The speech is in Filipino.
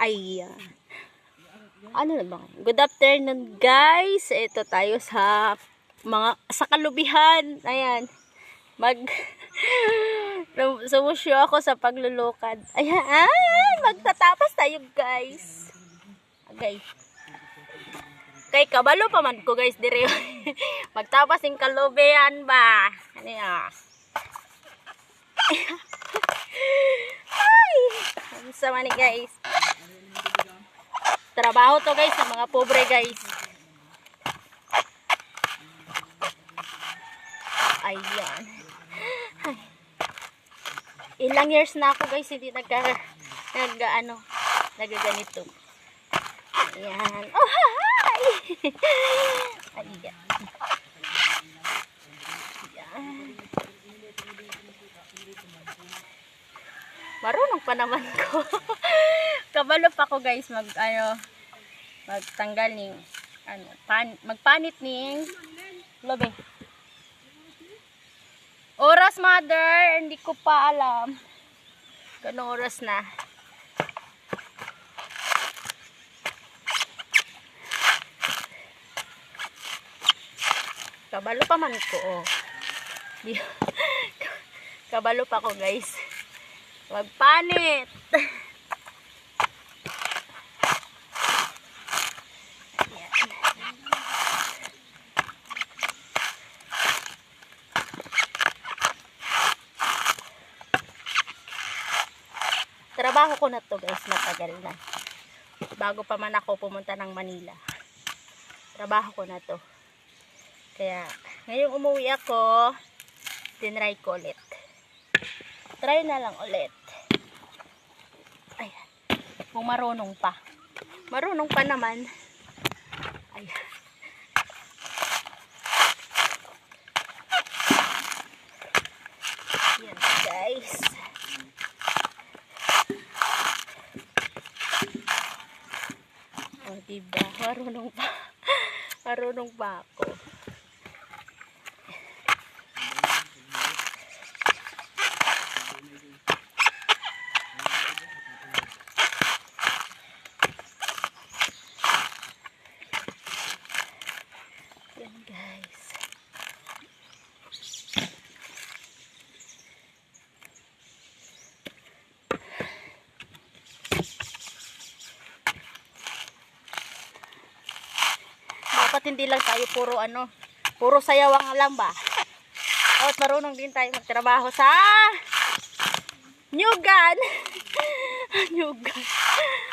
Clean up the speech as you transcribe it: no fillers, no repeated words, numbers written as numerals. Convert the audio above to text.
Ayan. Ano na ba? Good afternoon, guys. Ito tayo sa kalubihan. Ayan. Sumusyo ako sa paglulukad. Ayan. Magtatapas tayo, guys. Okay. Kay kabalo pa man ko, guys, dire. Magtapas yung kalubihan ba? Ano yan? Ay! Ano sa mani, guys? Trabaho to, guys, sa mga pobre, guys. Ayan. Ay. Ilang years na ako, guys, hindi nagaganito. Ayan. Oh, hi! Ayan. Ayan. Marunong pa naman ko. Kabalo pa ko, guys, magtanggal ng magpanit ning lobe. Oras, mother, hindi ko pa alam. Ganong oras na. Kabalo pa man ko, oh. Kabalo pa ko, guys. Magpanit. Trabaho ko na to, guys, matagal na. Bago pa man ako pumunta ng Manila. Trabaho ko na to. Kaya, ngayong umuwi ako, tinry ko ulit. Try na lang ulit. Ayan. Kung marunong pa. Marunong pa naman. Ayan. Ayan, guys. O, diba? Marunong pa. Marunong pa ako. Yan, guys. Dapat hindi lang tayo puro sayawang lang ba? At marunong din tayo magtrabaho sa Nyugan. Nyugan.